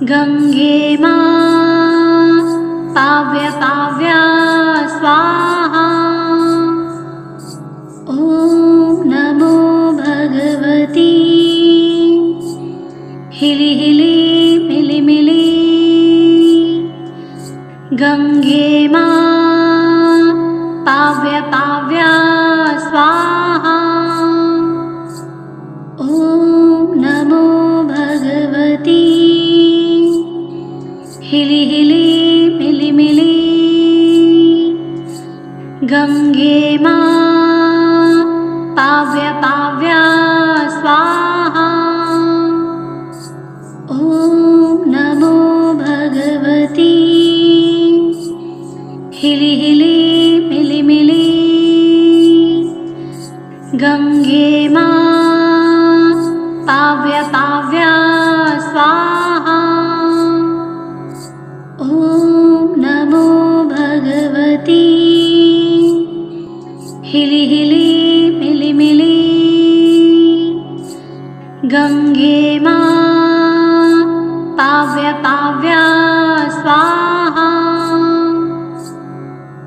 गंगे मा पाव्य पाव्या स्वाहा। ॐ नमो भगवती हिलि हिलि मिलि मिलि। गंगे मा पाव्य पाव्या स्वाहा। ॐ नमो भगवती हिलि हिलि मिलि मिलि। गंगे मा पाव्य पाव्या स्वाहा। ॐ नमो भगवती हिलि हिलि मिलि मिलि। गंगे मा पाव्य पाव्या स्वाहा। ॐ नमो भगवती हिलि हिलि मिलि मिलि। गंगे मा पाव्य पाव्या स्वाहा।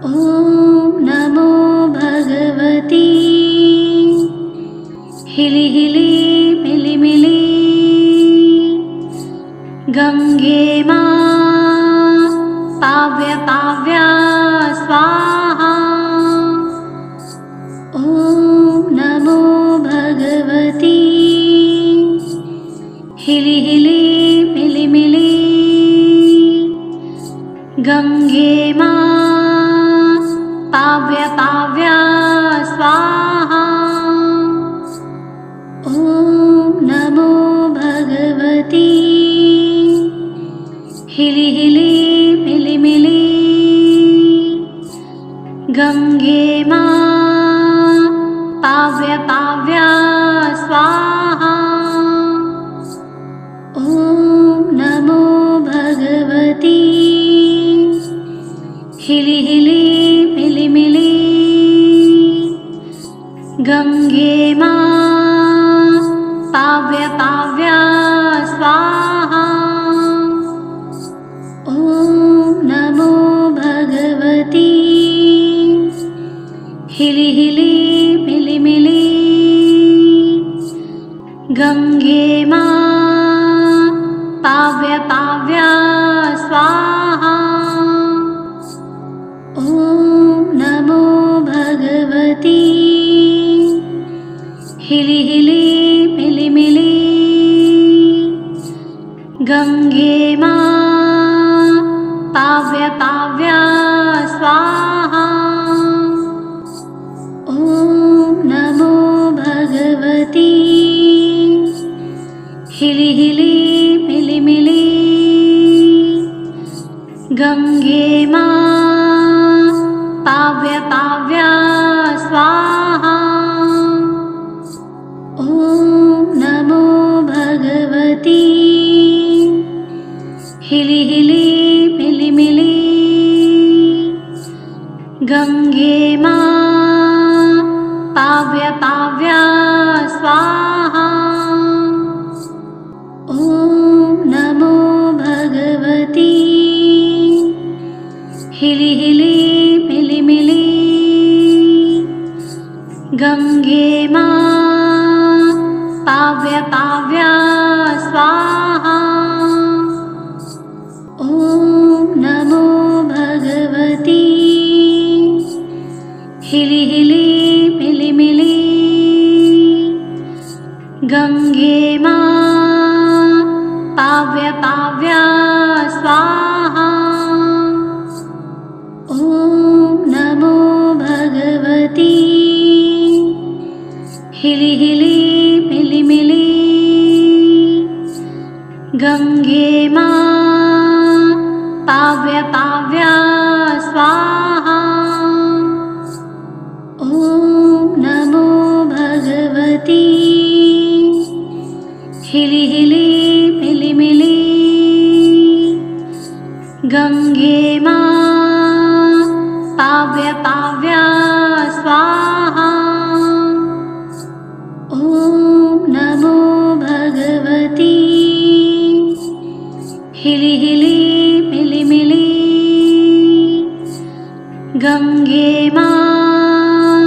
ॐ नमो भगवती हिलि हिलि मिलि मिलि। गंगे मा पाव्य पाव्या स्वाहा। ॐ नमो भगवती हिलि हिलि मिलि मिलि। गंगे मा पाव्य पाव्या स्वाहा। ॐ नमो भगवती हिलि हिलि मिलि मिलि। गंगे मा पाव्य पाव्या स्वाहा। ॐ नमो भगवती हिलि हिलि मिलि मिलि। गंगे मा पाव्य पाव्या स्वाहा। ॐ नमो भगवती हिलि हिलि मिलि मिलि। गंगे मा पाव्य पाव्या स्वाहा। ॐ नमो भगवती हिलि हिलि मिलि मिलि। गंगे मा पाव्य पाव्या स्वाहा। ॐ नमो भगवती हिलि हिलि मिलि मिलि। गंगे मा पाव्य पाव्या स्वाहा। ॐ नमो भगवती हिलि हिलि मिलि मिलि। गंगे मा पाव्य पाव्या स्वाहा। ॐ नमो भगवती हिलि हिलि मिलि मिलि। गंगे मा पाव्य पाव्या स्वाहा। ॐ नमो भगवती हिलि हिलि मिलि मिलि। गंगे मा पाव्य पाव्या स्वाहा। ॐ नमो भगवती हिलि हिलि मिलि मिलि। गंगे मा पाव्य पाव्या स्वाहा। ॐ नमो भगवती हिलि हिलि मिलि मिलि। गंगे मा पाव्य पाव्या स्वाहा। ॐ नमो भगवती हिलि हिलि मिलि मिलि गंगे मां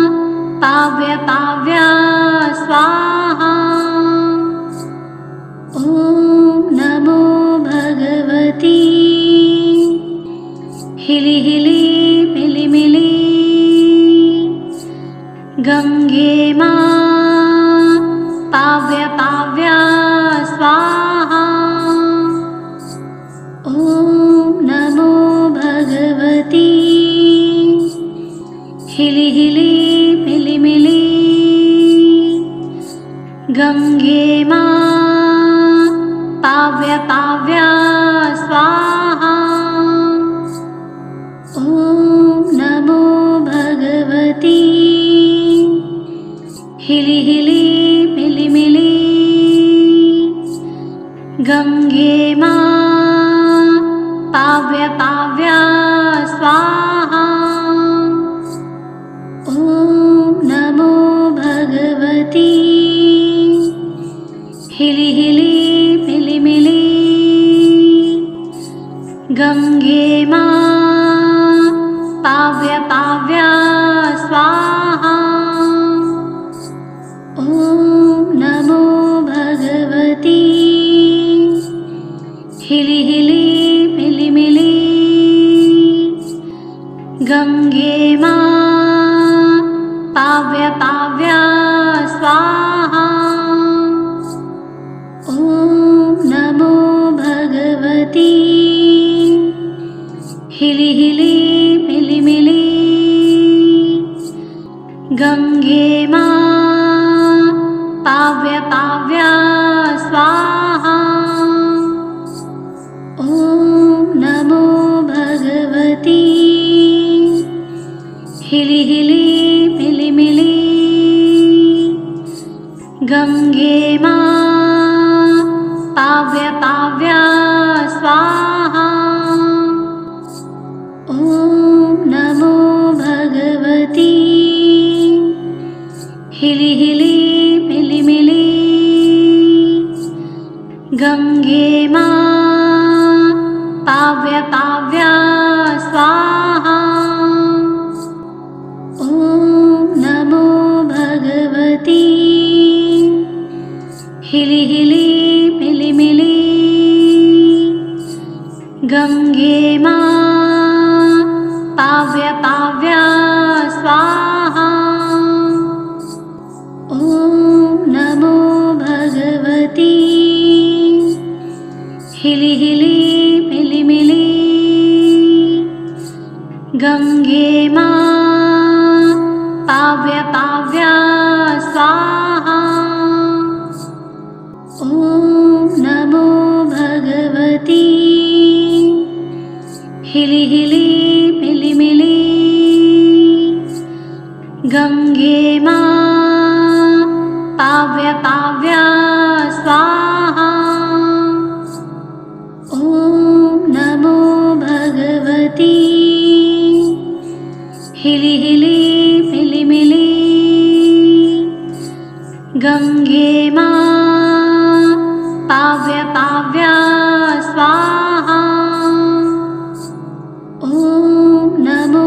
पाव्य पाव्या स्वाहा ॐ नमो भगवती हिलि हिलि मिलि मिलि गंगे मां पाव्य पाव्या स्वाहा ॐ नमो भगवती हिलि हिलि मिलि मिलि गंगे मां पाव्य पाव्या स्वाहा ॐ नमो भगवती हिलि हिलि मिलि मिलि गंगे मां पाव्य पाव्या स्वाहा ॐ नमो भगवती हिलि हिलि मिलि मिलि गंगे मां पाव्य पाव्या स्वाहा ॐ नमो भगवती हिलि हिलि मिलि मिलि गंगे मां पाव्य पाव्या स्वाहा ॐ नमो भगवती हिलि हिलि मिलि मिलि गंगे मां पाव्य पाव्या स्वाहा ॐ नमो भगवती हिलि हिलि मिलि मिलि गंगे मां पाव्य पाव्या स्वाहा ॐ नमो भगवती हिलि हिलि मिलि मिलि गंगे मां पाव्य पाव्या स्वाहा ॐ नमो भगवती हिलि हिलि मिलि मिलि गंगे मां पाव्य पाव्या स्वाहा ॐ नमो भगवती हिलि हिलि मिलि मिलि गंगे मां पाव्य पाव्या स्वाहा ॐ नमो भगवती हिलि हिलि मिलि मिलि गंगे मां पाव्य पाव्या स्वाहा ॐ नमो भगवती हिलि हिलि मिलि मिलि गंगे मां पाव्य पाव्या स्वाहा ॐ नमो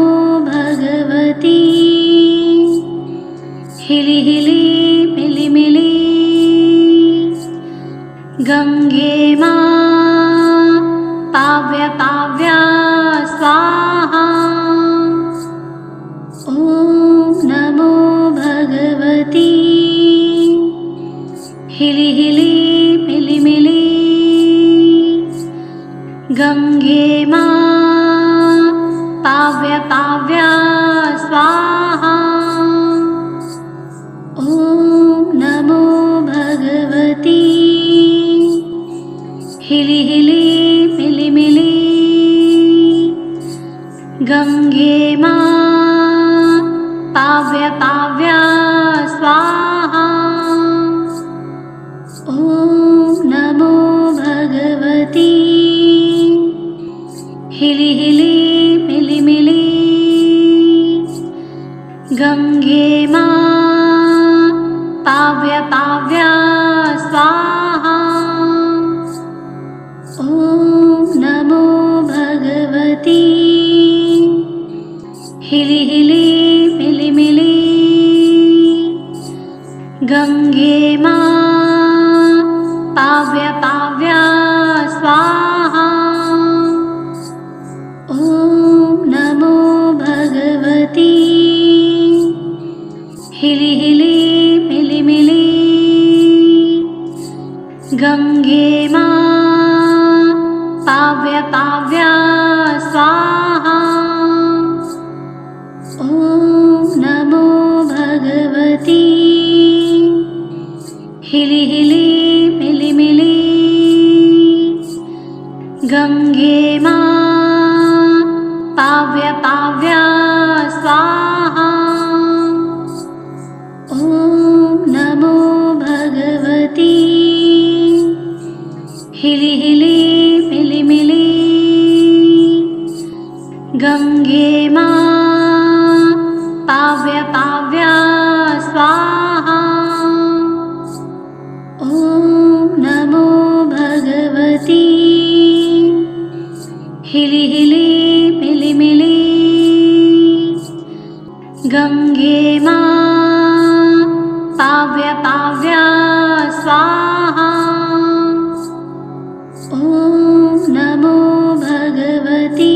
भगवती हिलि हिलि मिलि मिलि गंगे मां पाव्य पाव्या स्वाहा ॐ नमो भगवती हिलि हिलि मिलि मिलि गंगे मां पाव्य पाव्या स्वाहा ॐ नमो भगवती हिलि हिलि मिलि मिलि गंगे मां पाव्य पाव्या स्वाहा ॐ नमो भगवती हिलि हिलि मिलि मिलि गंगे मां पाव्य पाव्या स्वाहा। ॐ नमो भगवती हिलि हिलि मिलि मिलि। गंगे मां पाव्य पाव्या स्वाहा। ॐ नमो भगवती हिलि हिलि मिलि मिलि। गंगे मां पाव्य पाव्या स्वाहा। ॐ नमो भगवती हिलि हिलि मिलि मिलि। गंगे मां पाव्य पाव्या स्वाहा। ॐ नमो भगवती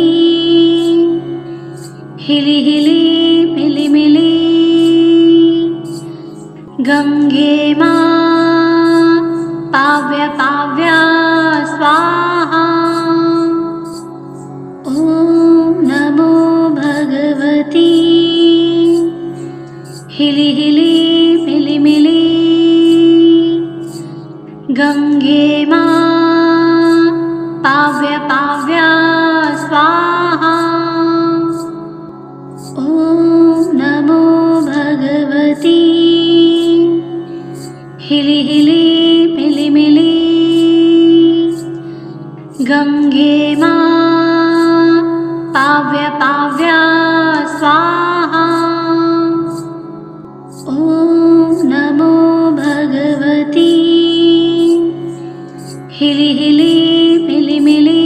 हिलि हिलि मिलि मिलि। गंगे मां पाव्य पाव्या स्वाहा। ॐ नमो भगवती हिलि हिलि मिलि मिलि। गंगे मां पाव्य पाव्या स्वाहा। ॐ नमो भगवती हिलि हिलि मिलि मिलि। गंगे मां पाव्य पाव्या स्वाहा। ॐ नमो भगवती हिलि हिलि मिलि मिलि।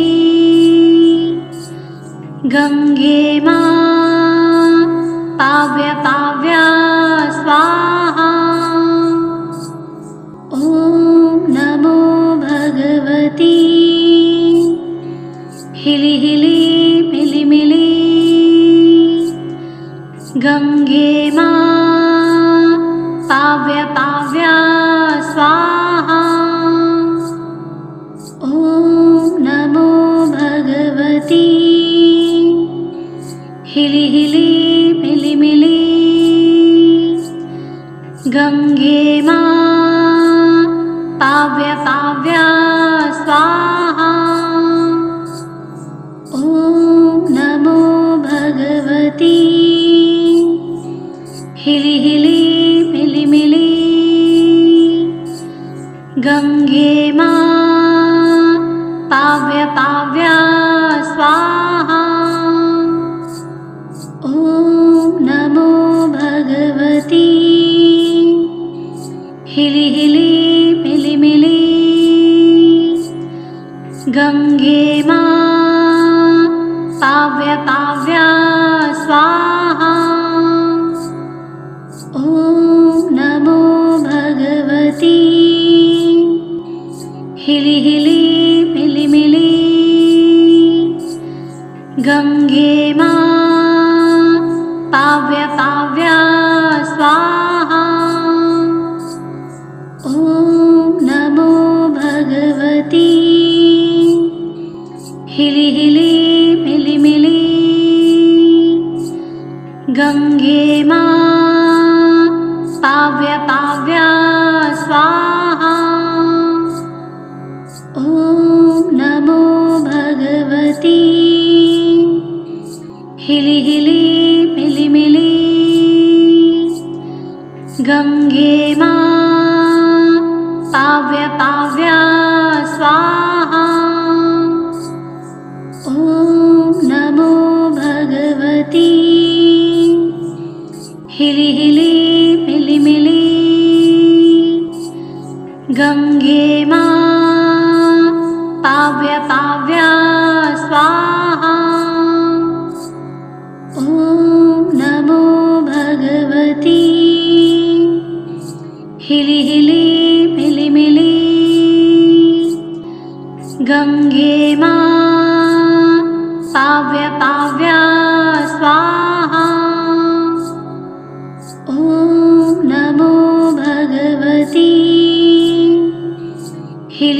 गंगे मां पाव्य पाव्या स्वाहा। ॐ नमो भगवती हिलि हिलि मिलि मिलि। गंगे मां पाव्य पाव्या स्वाहा। ॐ नमो भगवती हिलि हिलि मिलि मिलि। गंगे मां पाव्य पाव्या स्वाहा। ॐ नमो भगवती हिलि हिलि मिलि मिलि। गंगे मां पाव्य पाव्या स्वाहा। ॐ नमो भगवती हिलि हिलि मिलि मिलि। गंगे मां पाव्य पाव्या स्वाहा। ॐ नमो भगवती हिलि हिलि मिलि मिलि। गंगे मां पाव्य पाव्या स्वाहा। ॐ नमो भगवती हिलि हिलि मिलि मिलि। गंगे मां पाव्य पाव्या स्वाहा। ॐ नमो भगवती हिलि हिलि मिलि मिलि। गंगे मां पाव्य पाव्या स्वाहा। ॐ नमो भगवती हिलि हिलि मिलि मिलि। गंगे मां पाव्य पाव्या स्वाहा। ॐ नमो भगवती हिलि हिलि मिलि मिलि। गंगे मां पाव्य पाव्या स्वाहा। ॐ नमो भगवती हिलि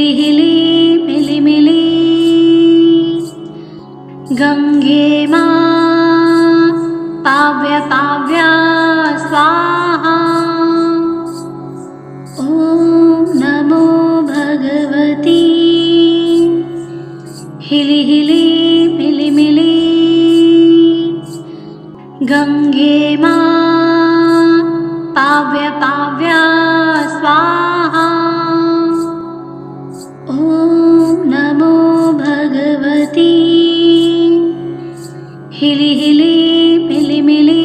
गंगे मां पाव्य पाव्या स्वाहा। ॐ नमो भगवती हिलि हिलि मिलि मिलि। गंगे मां पाव्य पाव्या स्वाहा। ॐ नमो भगवती हिलि हिलि मिलि मिलि।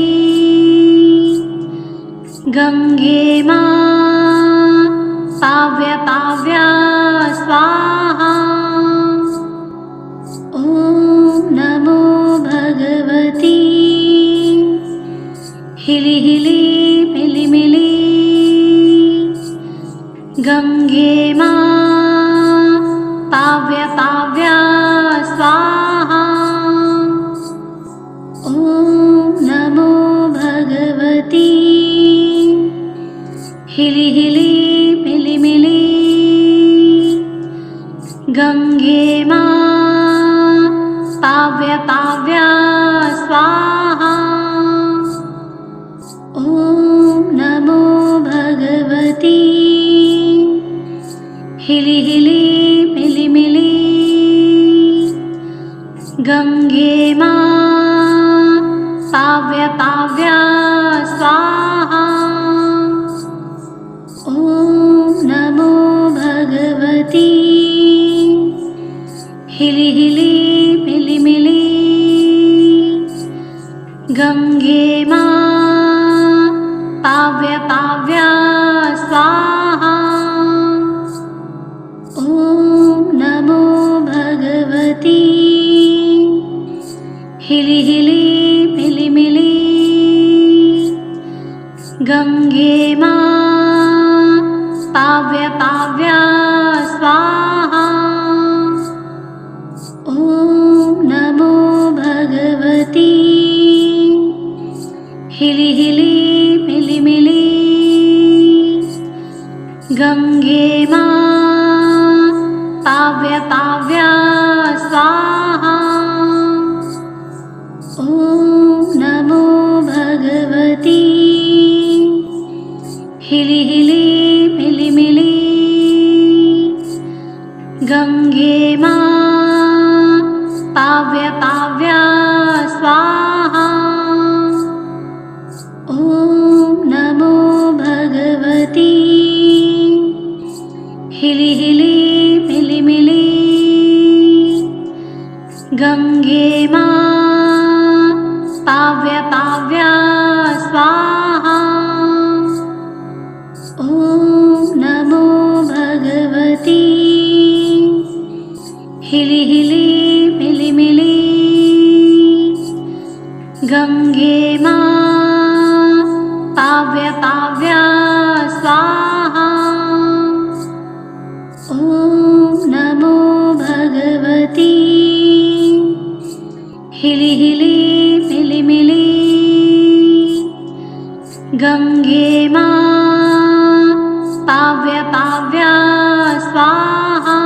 गंगे मां पाव्य पाव्या स्वाहा। ॐ नमो भगवती हिलि हिलि मिलि मिलि। गंगे मां पाव्य पाव्या स्वाहा। ॐ नमो भगवती हिलि हिलि मिलि मिलि। गंगे मां पाव्य पाव्या स्वाहा। ॐ नमो भगवती हिलि हिलि मिलि मिलि। गंगे मां पाव्य पाव्या स्वाहा। ॐ नमो भगवती हिलि हिलि मिलि मिलि। गंगे मां पाव्य पाव्या स्वाहा। ॐ नमो भगवती हिलि हिलि मिलि मिलि। गंगे मां पाव्य पाव्या स्वाहा। ॐ नमो भगवती हिलि हिलि मिलि मिलि। गंगे मां पाव्य पाव्या स्वाहा। ॐ नमो भगवती हिलि हिलि मिलि मिलि। गंगे मां पाव्य पाव्या स्वाहा। ॐ नमो भगवती हिलि हिलि मिलि मिलि। गंगे मां पाव्य पाव्या स्वाहा। ॐ नमो भगवती हिलि हिलि मिलि मिलि। गंगे मां पाव्य पाव्या स्वाहा। ॐ नमो भगवती हिलि हिलि मिलि मिलि। गंगे मां पाव्य पाव्या स्वाहा।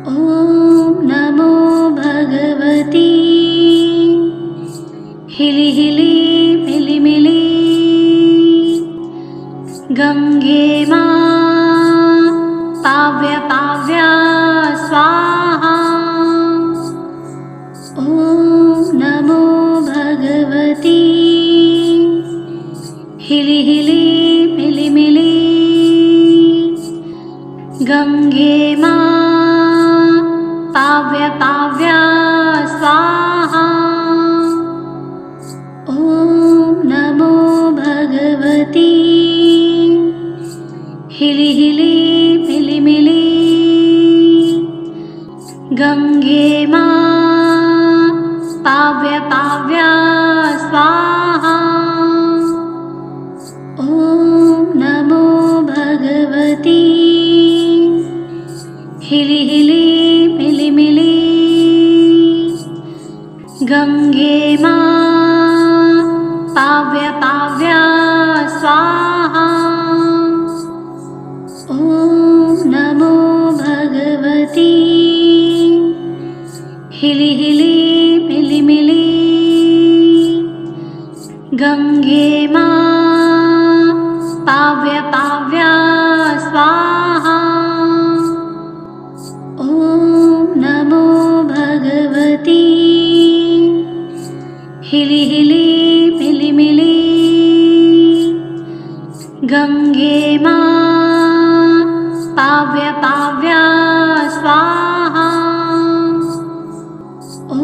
ॐ नमो भगवती हिलि हिलि मिलि मिलि। गंगे मां पाव्य पाव्या स्वाहा। ॐ नमो भगवती हिलि हिलि मिलि मिलि। गंगे मां पाव्य पाव्या स्वाहा। ॐ नमो भगवती हिलि हिलि मिलि मिलि। गंगे मां पाव्य पाव्या स्वाहा। ॐ नमो भगवती हिलि हिलि मिलि मिलि। गंगे मां पाव्य पाव्या स्वाहा। ॐ नमो भगवती हिली हिली मिली मिली गंगे मां पाव्य पाव्या स्वाहा। ॐ नमो भगवती हिली हिली मिली मिली गंगे मां पाव्य पाव्या स्वाहा। ॐ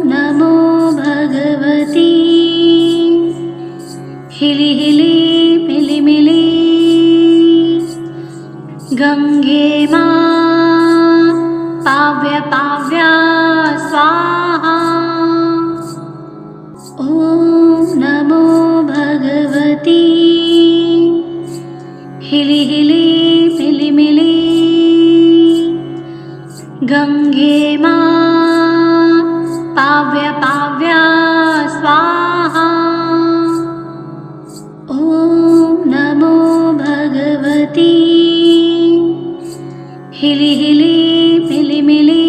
नमो भगवती हिली हिली मिली मिली गंगे मां पाव्य पाव्या स्वाहा। ॐ नमो भगवती हिली हिली मिली मिली गंगे मां पाव्य पाव्या स्वाहा। ॐ नमो भगवती हिली हिली मिली मिली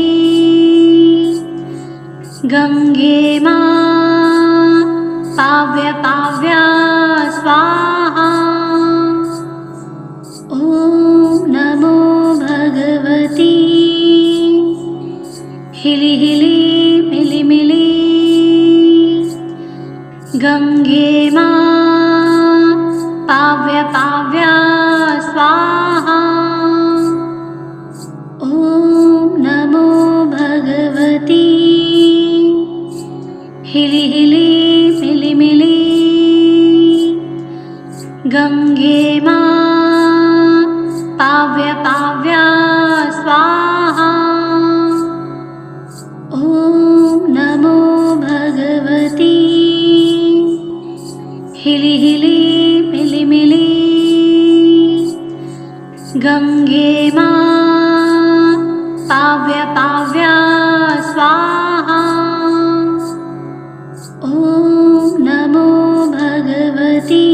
गंगे मां पाव्य पाव्या स्वाहा। ॐ नमो भगवती हिली हिली मिली मिली गंगे मां पाव्य पाव्या स्वाहा। ॐ नमो भगवती हिली हिली मिली मिली गंगे मां पाव्य पाव्या स्वाहा। ॐ नमो भगवती हिली हिली मिली मिली गंगे मां पाव्य पाव्या स्वाहा। ॐ नमो भगवती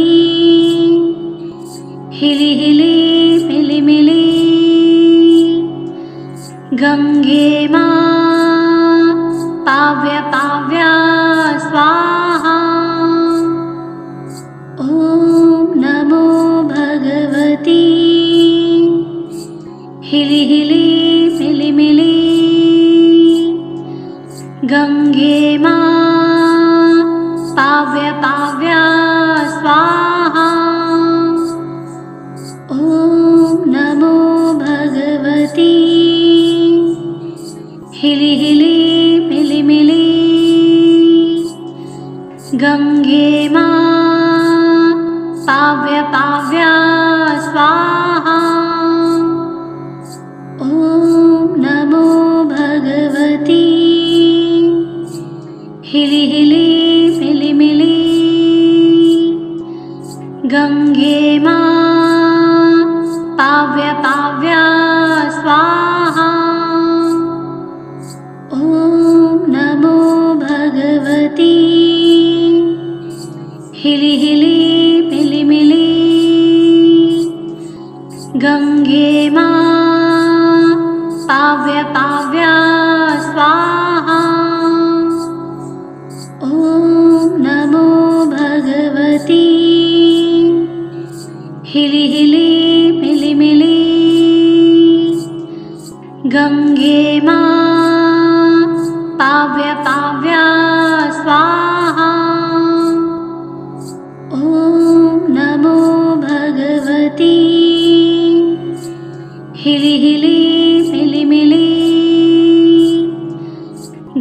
हिली हिली मिली मिली गंगे मां पाव्य पाव्या स्वाहा। ॐ नमो भगवती हिली हिली मिली मिली गंगे मां पाव्य पाव्या स्वाहा। ॐ नमो भगवती हिली हिली मिली मिली गंगे मां पाव्य पाव्या स्वाहा। ॐ नमो भगवती हिली हिली मिली मिली गंगे मां पाव्य पाव्या स्वाहा। ॐ नमो भगवती हिली हिली मिली मिली गंगे मां पाव्य पाव्या स्वाहा। ॐ नमो भगवती हिली हिली मिली मिली गंगे मां पाव्य पाव्या स्वाहा। ॐ नमो भगवती हिली हिली मिली मिली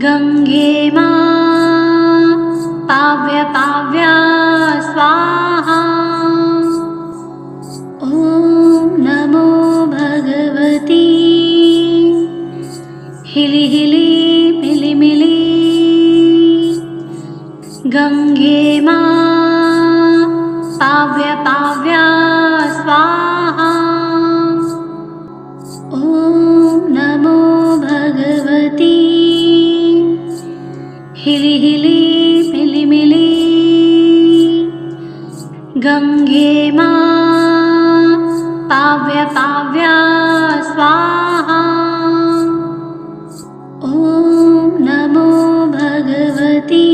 गंगे मां पाव्य पाव्या स्वाहा। ॐ नमो भगवती हिली हिली मिली मिली गंगे मां पाव्य पाव्या स्वाहा। ॐ नमो भगवती हिली हिली मिली मिली गंगे मां पाव्य पाव्या स्वाहा। ॐ भगवती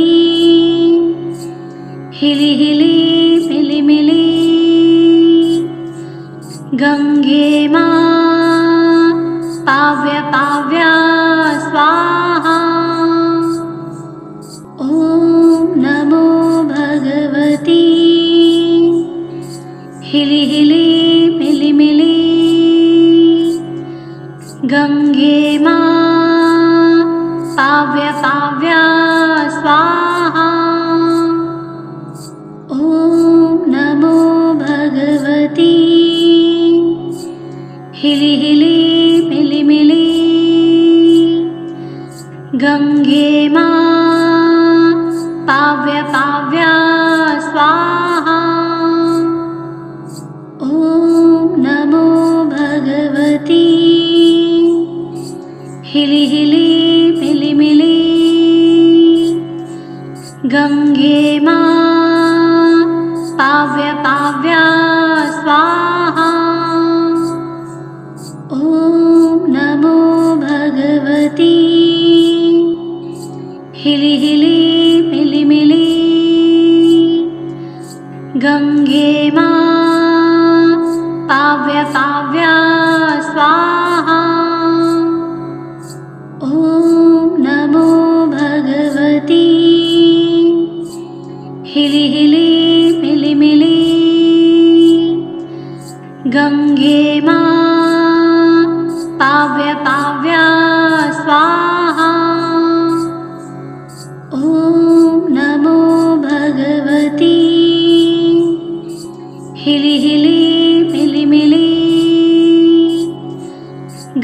हिली हिली मिली मिली गंगे मां पाव्य पाव्या स्वाहा। ॐ नमो भगवती हिली हिली मिली मिली गंगे मां पाव्य पाव्या स्वाहा। ॐ नमो भगवती हिली हिली मिली मिली गंगे मां पाव्य पाव्या स्वाहा। ॐ नमो भगवती हिली हिली मिली मिली गंगे मां पाव्य पाव्या स्वाहा। ॐ नमो भगवती हिली हिली मिली मिली गंगे मां पाव्य पाव्या स्वाहा। ॐ नमो भगवती हिली हिली मिली मिली गंगे मां पाव्य पाव्या स्वाहा। ॐ नमो भगवती हिली हिली मिली मिली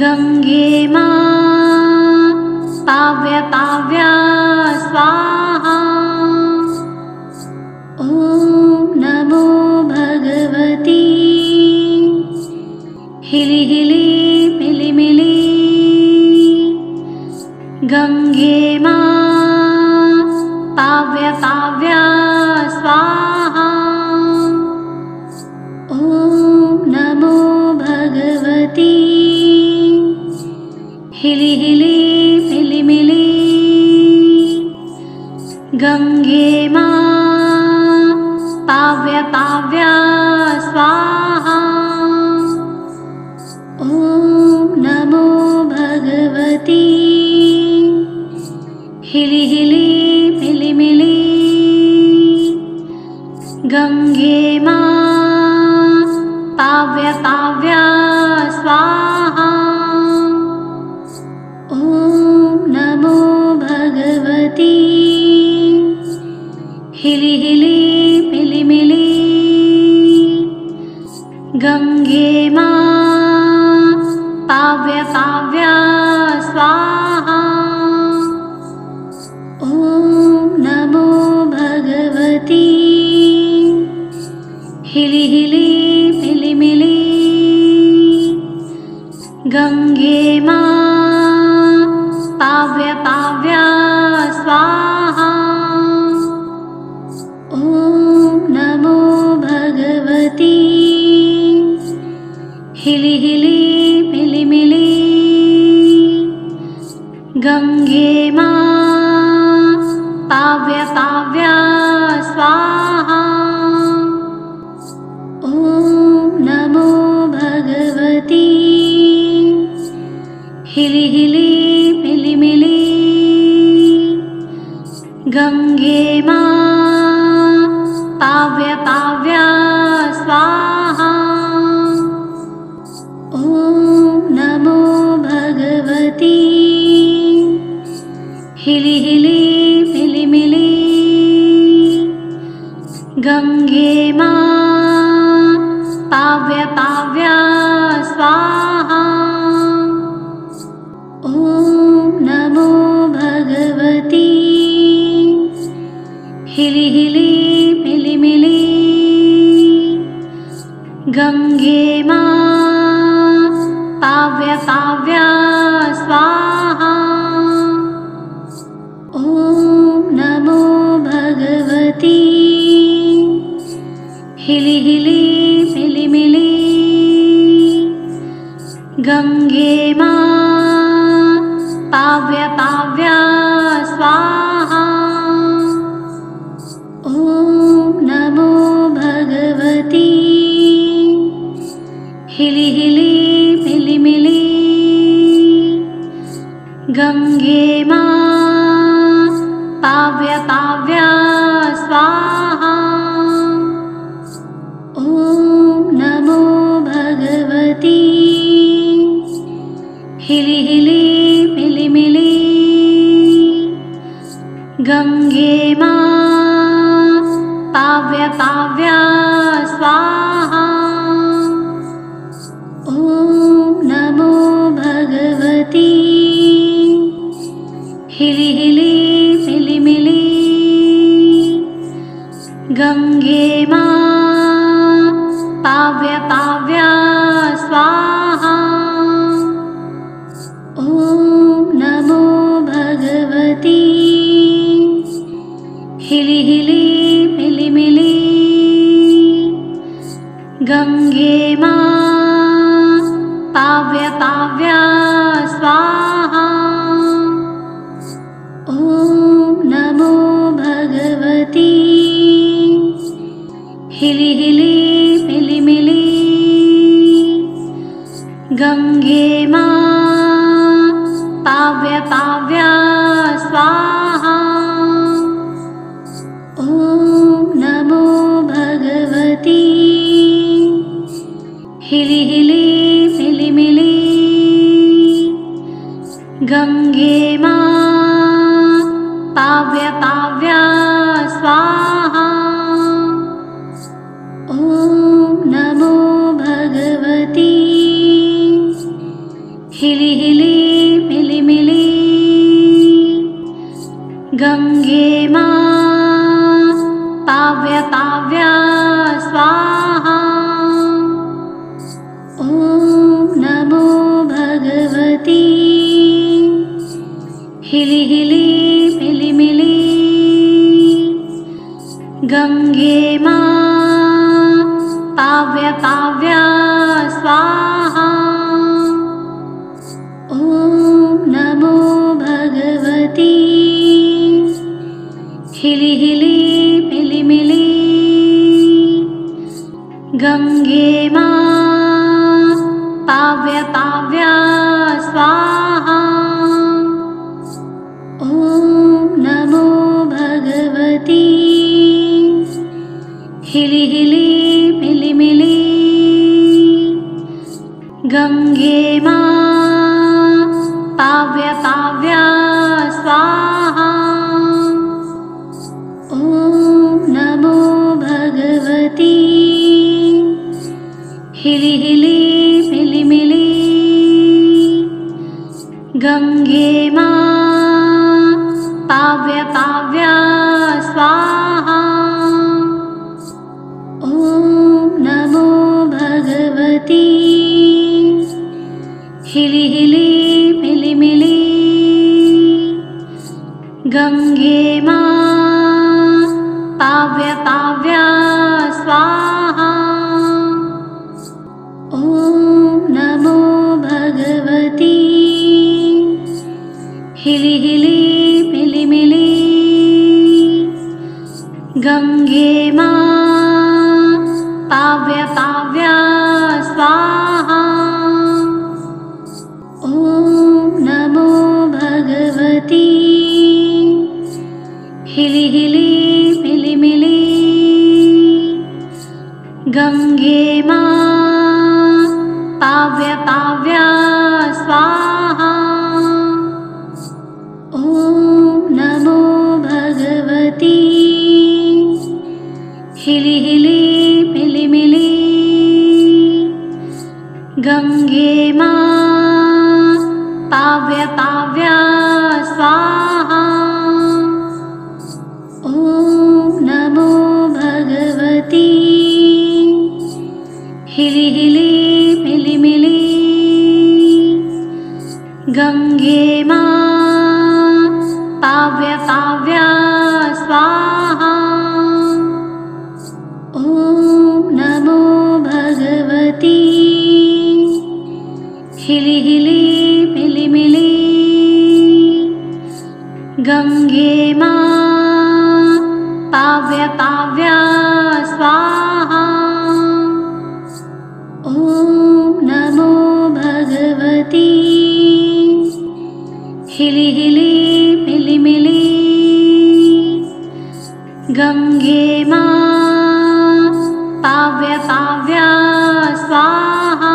गंगे मां पाव्य पाव्या स्वाहा। ॐ नमो भगवती हिली हिली मिली मिली गंगे मां पाव्य पाव्या स्वाहा। ॐ नमो भगवती हिली हिली मिली मिली गंगे मां पाव्य पाव्या स्वाहा। ॐ नमो भगवती हिली हिली मिली मिली गंगे मां पाव्य पाव्या स्वाहा। ॐ नमो भगवती हिली हिली मिली मिली गंगे मां पाव्य पाव्या स्वाहा। ॐ नमो भगवती हिली हिली मिली मिली गंगे मां पाव्य पाव्या स्वाहा। ॐ नमो भगवती हिली हिली मिली मिली गंगे मां पाव्य पाव्या स्वाहा। ॐ नमो भगवती हिली हिली मिली मिली गंगे मां पाव्य पाव्या स्वाहा। ॐ नमो भगवती हिली हिली मिली मिली गंगे मां पाव्य पाव्या स्वाहा। ॐ नमो भगवती हिली हिली मिली मिली गंगे मां पाव्य पाव्या स्वाहा। ॐ नमो भगवती हिली हिली मिली मिली गंगे मां पाव्य पाव्या स्वाहा। गंगे मां पाव्य पाव्या स्वाहा। ॐ नमो भगवती हिलि हिलि मिलि मिलि। गंगे मां पाव्य पाव्या स्वाहा। ॐ नमो भगवती हिलि हिलि मिलि मिलि। गंगे मां पाव्य पाव्या स्वाहा। ॐ नमो भगवती हिलि हिलि मिलि मिलि। गंगे मां पाव्य पाव्या स्वाहा। ॐ नमो भगवती हिलि हिलि मिलि मिलि। गंगे मां पाव्य पाव्या स्वाहा। ॐ नमो भगवती हिलि हिलि मिलि मिलि। गंगे मां पाव्य पाव्या स्वाहा। ॐ नमो भगवती हिलि हिलि मिलि मिलि। गंगे मां पाव्य पाव्या स्वाहा। ॐ नमो भगवती हिलि हिलि मिलि मिलि। गंगे मां पाव्य पाव्या स्वाहा। ॐ नमो भगवती हिलि हिलि मिलि मिलि। गंगे मां पाव्य पाव्या स्वाहा। ॐ नमो भगवती हिलि हिलि मिलि मिलि। गंगे मां पाव्य पाव्या स्वाहा। ॐ नमो भगवती हिलि हिलि मिलि मिलि। गंगे मां पाव्य पाव्या स्वाहा। ॐ नमो भगवती हिलि हिलि मिलि मिलि। गंगे मां पाव्य पाव्या स्वाहा। ॐ नमो भगवती हिलि हिलि मिलि मिलि। गंगे मां पाव्य पाव्या स्वाहा। ॐ नमो भगवती हिलि हिलि मिलि मिलि। गंगे मां पाव्य पाव्या स्वाहा। ॐ नमो भगवती हिलि हिलि मिलि मिलि। गंगे मां पाव्य पाव्या स्वाहा। ॐ नमो भगवती हिलि हिलि मिलि मिलि। गंगे मां पाव्य पाव्या स्वाहा। ॐ नमो भगवती हिलि हिलि मिलि मिलि। गंगे मां पाव्य पाव्या स्वाहा। ॐ नमो भगवती हिली हिली मिली मिली गंगे मां पाव्य पाव्या स्वाहा।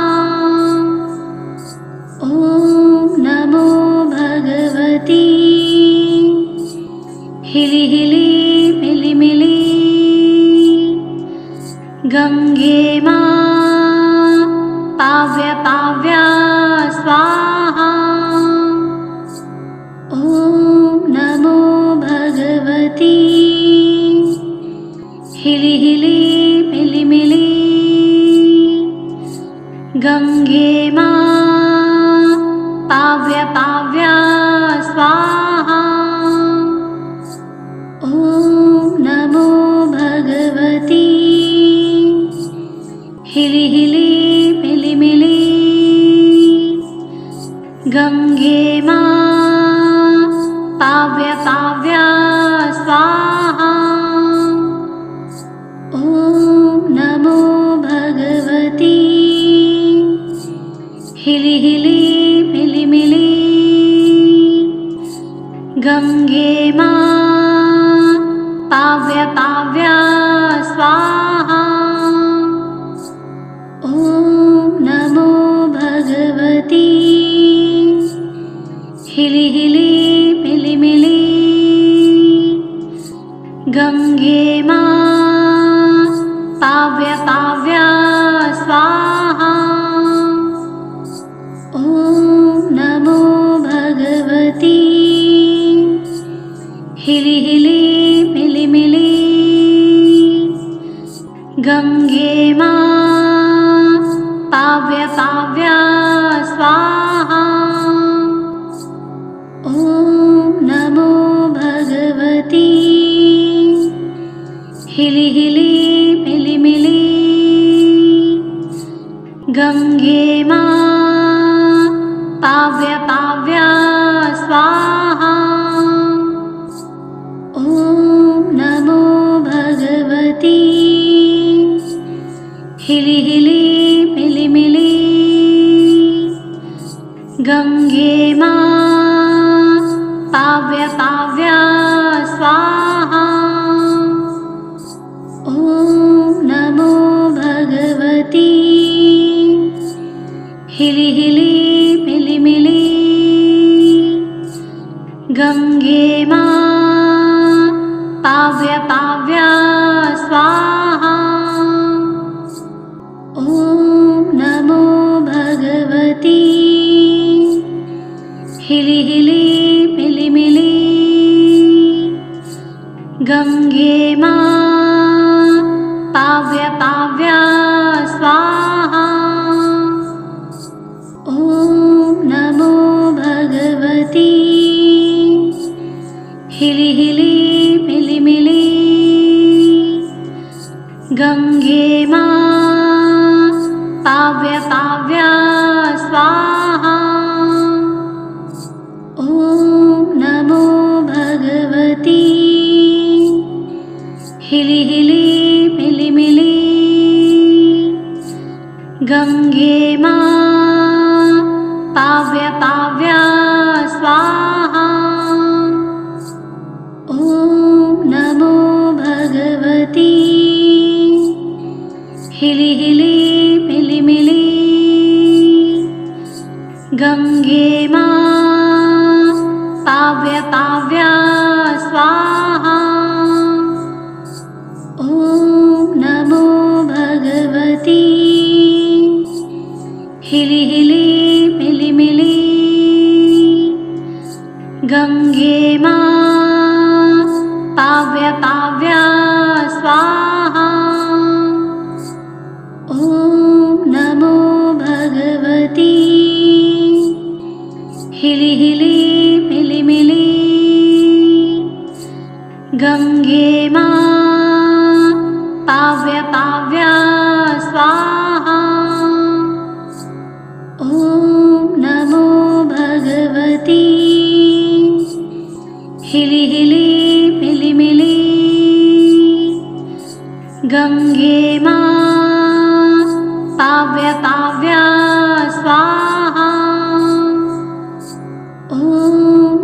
ॐ नमो भगवती हिली हिली मिली मिली गंगे मां पाव्य पाव्या स्वाहा। ॐ नमो भगवती हिली हिली मिली मिली गंगे मां पाव्य पाव्या स्वाहा। ॐ नमो भगवती हिली हिली मिली मिली गंगे मां पाव्य पाव्या स्वाहा। ॐ नमो भगवती हिली हिली मिली मिली गंगे मां पाव्य पाव्या स्वाहा। ॐ नमो भगवती हिली हिली मिली मिली गंगे मां पाव्य पाव्या स्वाहा। ॐ नमो भगवती हिली हिली मिली मिली गंगे मां पाव्य पाव्या स्वाहा। ॐ नमो भगवती हिली हिली मिली मिली गंगे मां पाव्य पाव्या स्वाहा। ॐ नमो भगवती हिली हिली मिली मिली गंगे मां पाव्य पाव्या स्वाहा। ॐ नमो भगवती हिली हिली मिली मिली गंगे मां पाव्य पाव्या स्वाहा। ॐ नमो भगवती हिली हिली मिली मिली गंगे मां पाव्य पाव्या स्वाहा। ॐ नमो भगवती हिली हिली मिली मिली गंगे मां पाव्य पाव्या स्वाहा। ॐ नमो भगवती हिली हिली मिली मिली गंगे मां पाव्य पाव्या स्वाहा। ॐ नमो भगवती हिली हिली मिली मिली गंगे मां पाव्य पाव्या स्वाहा। ॐ नमो भगवती हिली हिली मिली मिली गंगे मां पाव्य पाव्या स्वाहा। ॐ नमो भगवती हिली हिली मिली मिली गंगे मां पाव्य पाव्या स्वाहा। ॐ नमो भगवती हिली हिली मिली मिली गंगे मां पाव्य पाव्या स्वाहा। ॐ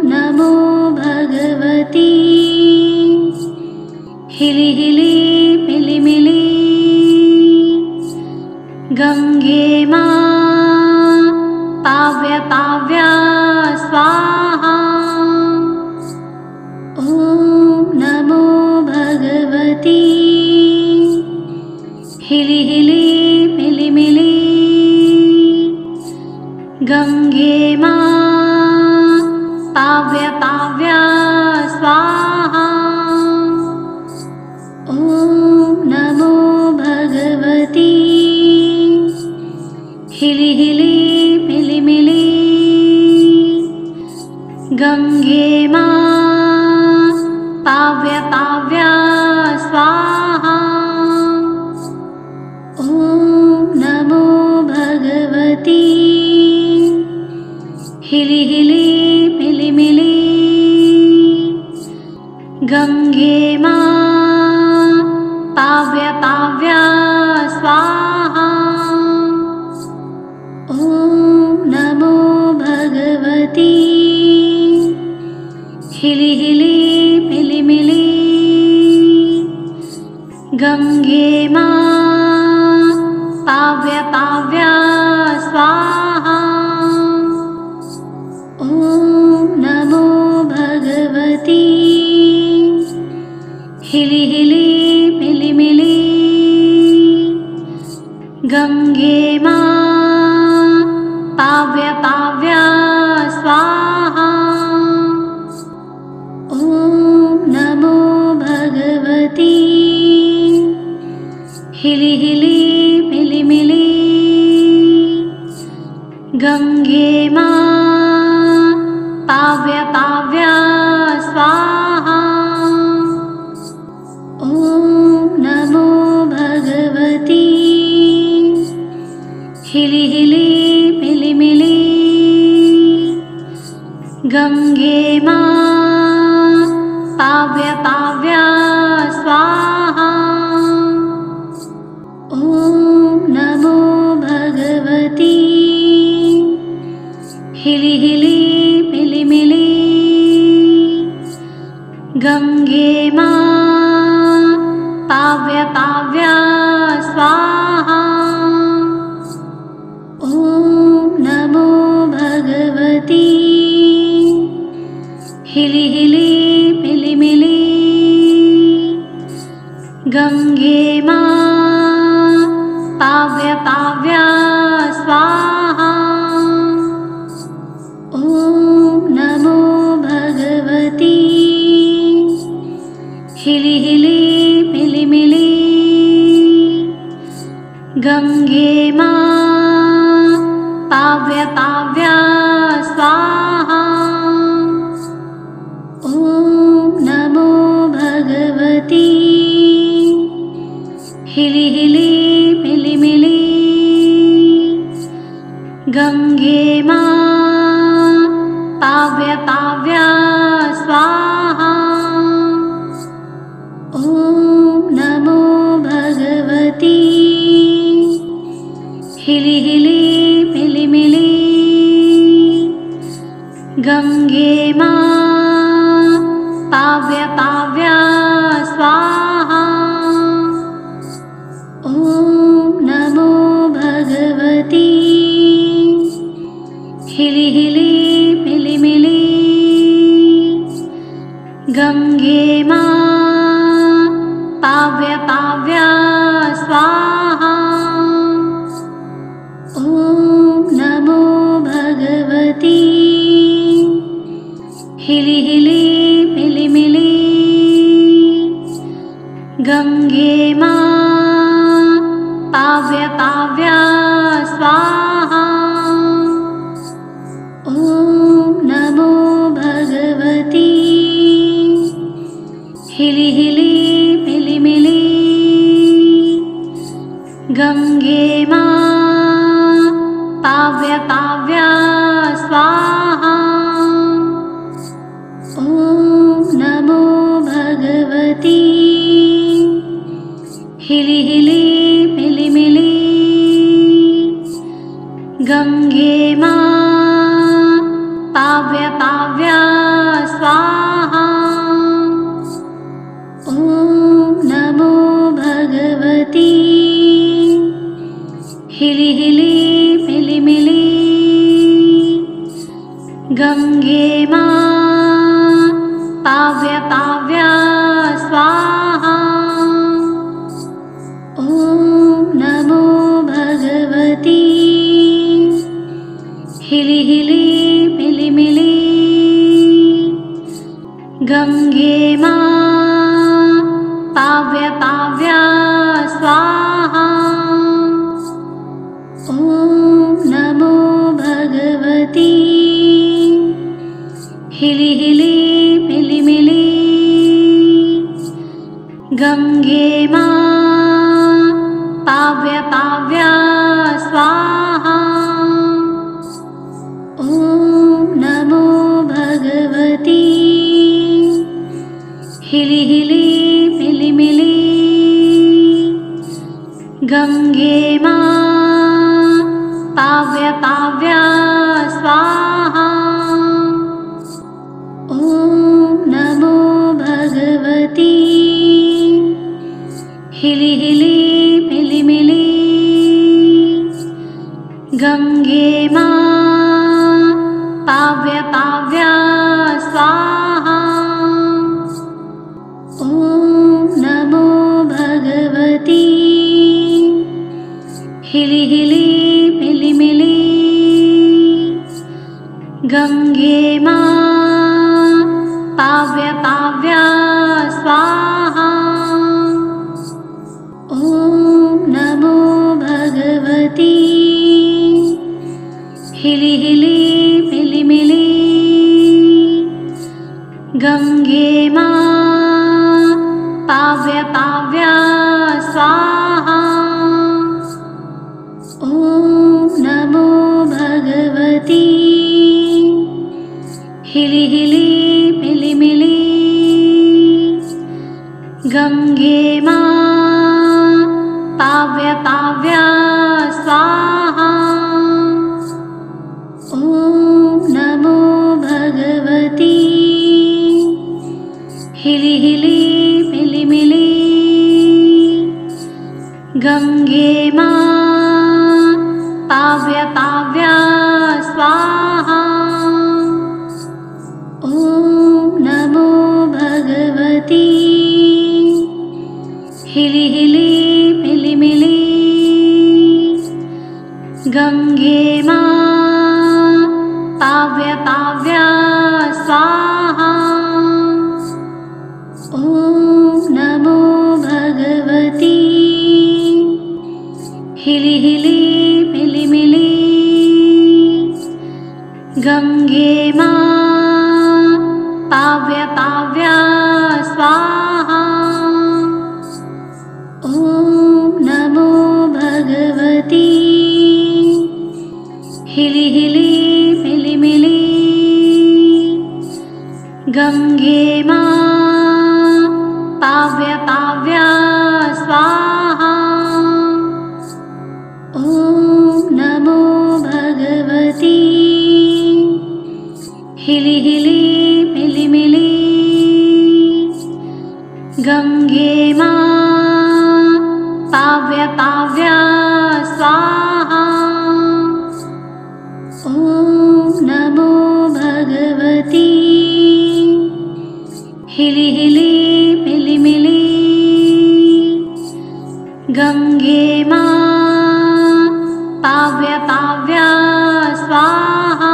पाव्या स्वाहा। ॐ नमो भगवती हिलि हिलि मिलि मिलि गंगे मां पाव्य पाव्या स्वाहा। ॐ नमो भगवती हिलि हिलि मिलि मिलि गंगे मां पाव्य पाव्या स्वाहा। ॐ नमो भगवती हिलि हिलि मिलि मिलि गंगे मां पाव्य पाव्या स्वाहा। ॐ नमो भगवती हिलि हिलि मिलि मिलि गंगे मां पाव्य पाव्या स्वाहा। ॐ नमो भगवती हिलि हिलि मिलि मिलि गंगे मां पाव्य पाव्या स्वाहा। ॐ नमो भगवती हिलि हिलि मिलि मिलि गंगे मां पाव्य पाव्या स्वाहा। ॐ नमो भगवती हिलि हिलि मिलि मिलि गंगे मां पाव्य पाव्या स्वाहा। ॐ नमो भगवती हिलि हिलि मिलि मिलि गंगे मां पाव्य पाव्या स्वाहा। ॐ नमो भगवती हिलि हिलि मिलि मिलि गंगे मां पाव्य पाव्या स्वाहा। ॐ नमो भगवती हिलि हिलि मिलि मिलि गंगे मां पाव्य पाव्या स्वाहा। ॐ नमो भगवती हिलि हिलि मिलि मिलि गंगे मां पाव्य पाव्या स्वाहा। ॐ नमो भगवती हिलि हिलि मिलि मिलि गंगे मां पाव्य पाव्या स्वाहा। ॐ नमो भगवती हिलि हिलि मिलि मिलि गंगे मां पाव्य पाव्या स्वाहा। ॐ नमो भगवती हिलि हिलि मिलि मिलि गंगे मां पाव्य पाव्या स्वाहा। ॐ नमो भगवती हिलि हिलि मिलि मिलि गंगे मां पाव्य पाव्या स्वाहा। ॐ नमो भगवती हिलि हिलि मिलि मिलि गंगे मां पाव्य पाव्या स्वाहा। ॐ गंगे मां पाव्य पाव्या स्वाहा। ॐ नमो भगवती हिली हिली मिली मिली। गंगे मां पाव्य पाव्या स्वाहा। ॐ नमो भगवती हिली हिली मिली मिली। गंगे मां पाव्य पाव्या स्वाहा। ॐ नमो भगवती हिली हिली मिली मिली। गंगे मां पाव्य पाव्या स्वाहा। ॐ नमो भगवती हिली हिली मिली मिली। गंगे मां पाव्य पाव्या स्वाहा। ॐ नमो भगवती हिली हिली मिली मिली। गंगे मां पाव्य पाव्या स्वाहा। ॐ नमो भगवती हिली हिली मिली मिली। गंगे मां पाव्य पाव्या स्वाहा। ॐ नमो भगवती हिली हिली मिली मिली। गंगे मां पाव्य पाव्या स्वाहा। ॐ नमो भगवती हिली हिली मिली मिली। गंगे मां पाव्य पाव्या स्वाहा। ॐ नमो भगवती हिली हिली मिली मिली। गंगे मां पाव्य पाव्या स्वाहा। ॐ नमो भगवती हिली हिली मिली मिली। गंगे मां पाव्य पाव्या स्वाहा। ॐ नमो भगवती हिली हिली मिली मिली। गंगे मां पाव्य पाव्या स्वाहा। ॐ नमो भगवती हिली हिली मिली मिली। गंगे मां पाव्य पाव्या स्वाहा।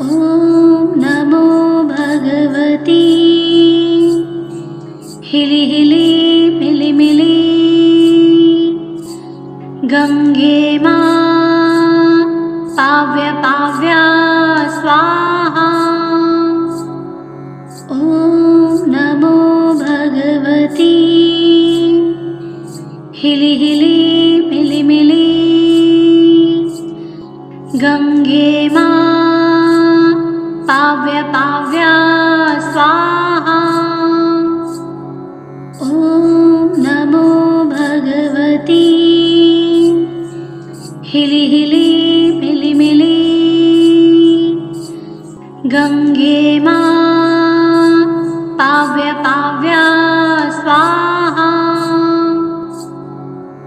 ॐ नमो भगवती हिली हिली मिली मिली। गंगे मां पाव्य पाव्या स्वाहा। ॐ नमो भगवती हिली हिली मिली मिली। गंगे मां पाव्य पाव्या स्वाहा। ॐ नमो भगवती हिली हिली मिली मिली। गंगे मां पाव्य पाव्या स्वाहा।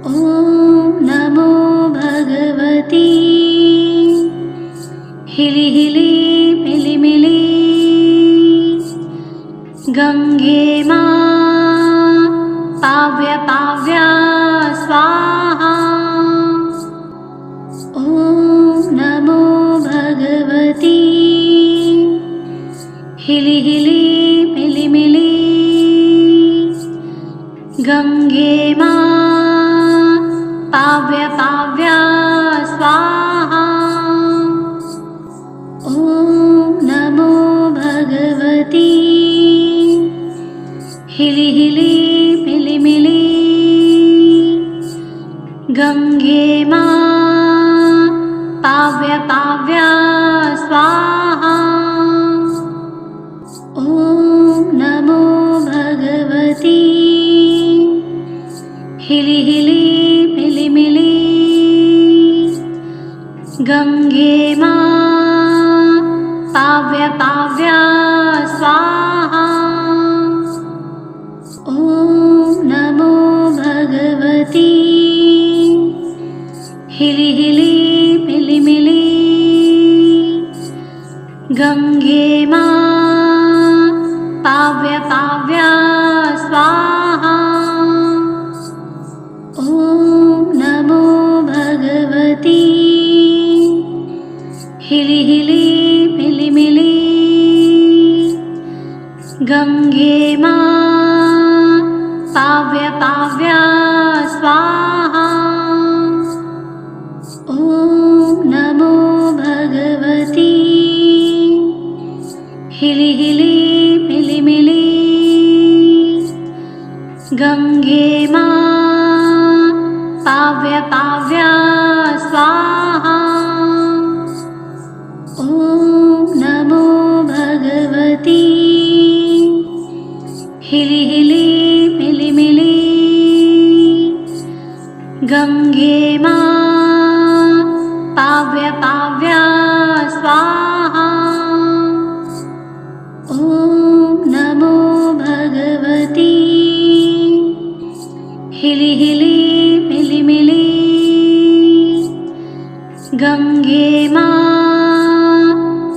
ॐ नमो भगवती हिली हिली मिली मिली। गंगे मां पाव्य पाव्या स्वाहा। ॐ नमो भगवती हिली हिली मिली मिली गंगे मां पाव्य पाव्या स्वाहा। ॐ नमो भगवती हिली हिली मिली मिली गंगे मां पाव्य पाव्या स्वाहा। ॐ नमो भगवती हिली हिली मिली मिली गंगे मां पाव्य पाव्या स्वाहा। ॐ नमो भगवती हिली हिली मिली मिली गंगे मां पाव्य पाव्या स्वाहा। ॐ नमो भगवती हिली हिली मिली मिली गंगे मां पाव्य पाव्या स्वाहा। ॐ नमो भगवती हिली हिली मिली मिली गंगे मां पाव्य पाव्या स्वाहा। ॐ नमो भगवती हिली हिली मिली मिली गंगे मां पाव्य पाव्या स्वाहा। ॐ नमो भगवती हिली हिली मिली मिली गंगे मां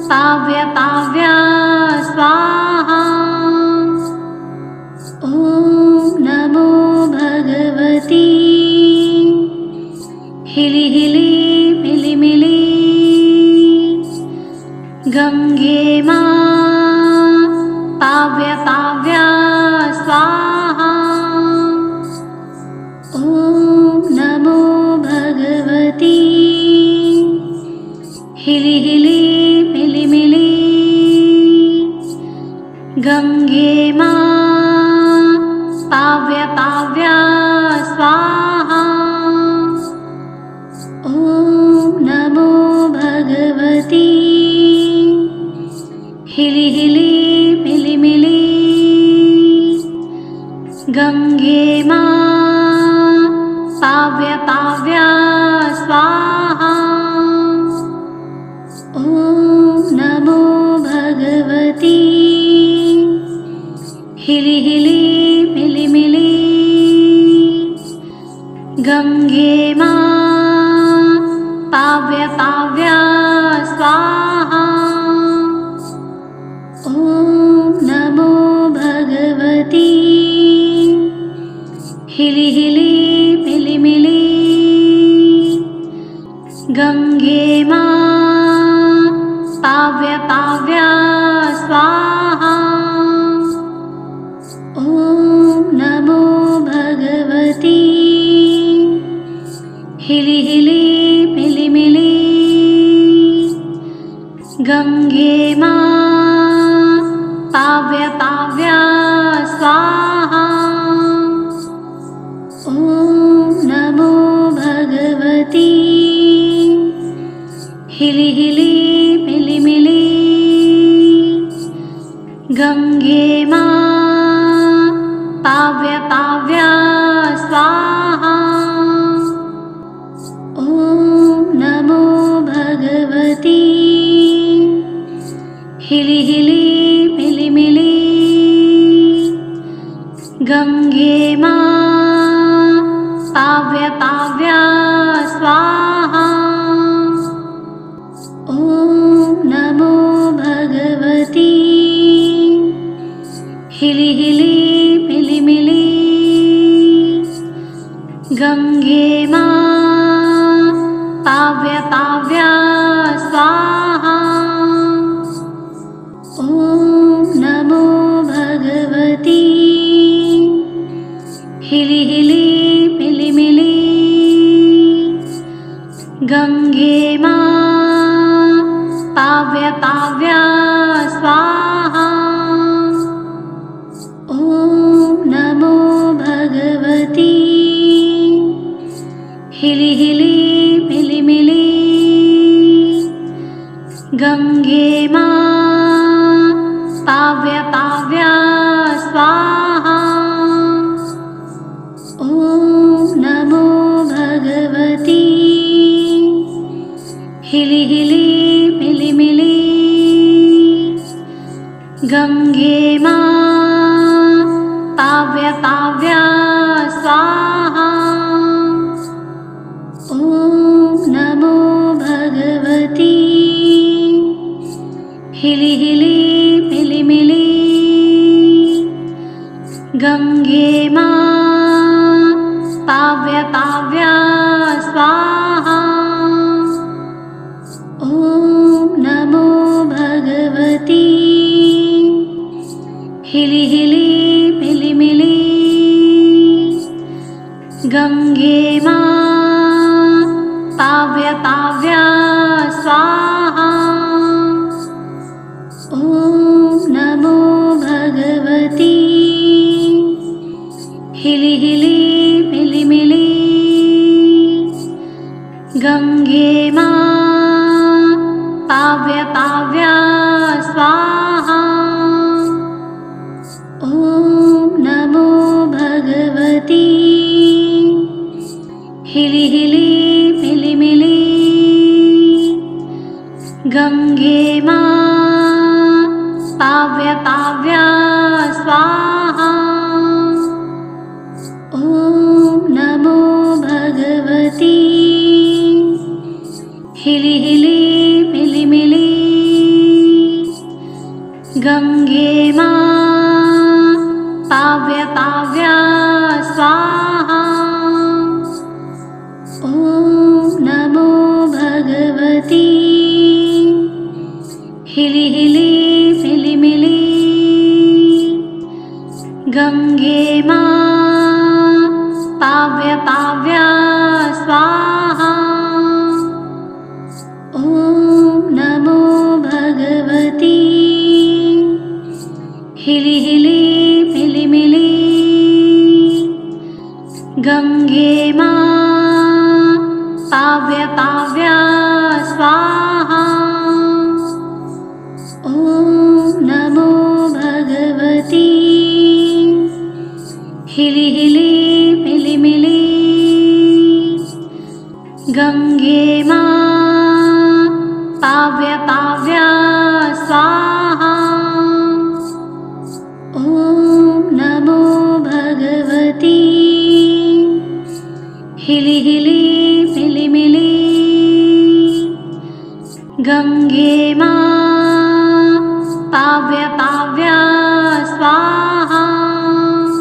पाव्य पाव्या स्वाहा। ॐ नमो भगवती हिली हिली मिली मिली गंगे मां पाव्य पाव्या स्वाहा। ॐ नमो भगवती हिली हिली मिली मिली गंगे मां पाव्य पाव्या स्वाहा। ॐ नमो भगवती हिली हिली मिली मिली गंगे मां पाव्य पाव्या स्वाहा। ॐ नमो भगवती हिली हिली मिली मिली गंगे मां पाव्य पाव्या स्वाहा। ॐ नमो भगवती हिली हिली मिली मिली गंगे मां पाव्य पाव्या स्वाहा। ॐ नमो भगवती हिली हिली मिली मिली गंगे मां पाव्य पाव्या स्वाहा। ॐ नमो भगवती हिली हिली मिली मिली गंगे मां पाव्य पाव्या स्वाहा। ॐ नमो भगवती हिली हिली मिली मिली गंगे मां पाव्य पाव्या स्वाहा। ॐ नमो भगवती हिली हिली मिली मिली गंगे मां पाव्य पाव्या स्वाहा। ॐ गंगे मा पाव्य पाव्या स्वाहा। ॐ नमो भगवती हिली हिली मिली मिली। गंगे मा पाव्य पाव्या स्वाहा। ॐ नमो भगवती हिली हिली मिली मिली। गंगे मा पाव्य पाव्या स्वाहा। ॐ नमो भगवती हिली हिली मिली मिली। गंगे मा पाव्य पाव्या स्वाहा। ॐ नमो भगवती हिली हिली मिली मिली। गंगे मा पाव्य पाव्या स्वाहा। ॐ नमो भगवती हिली हिली मिली मिली। गंगे मा पाव्य पाव्या स्वाहा। ॐ नमो भगवती हिली हिली मिली मिली। गंगे मा पाव्य पाव्या स्वाहा। ॐ नमो भगवती हिली हिली मिली मिली। गंगे मा पाव्य पाव्या स्वाहा। ॐ नमो भगवती हिली हिली मिली मिली। गंगे मा पाव्य पाव्या स्वाहा। ॐ नमो भगवती हिली हिली मिली मिली। गंगे मा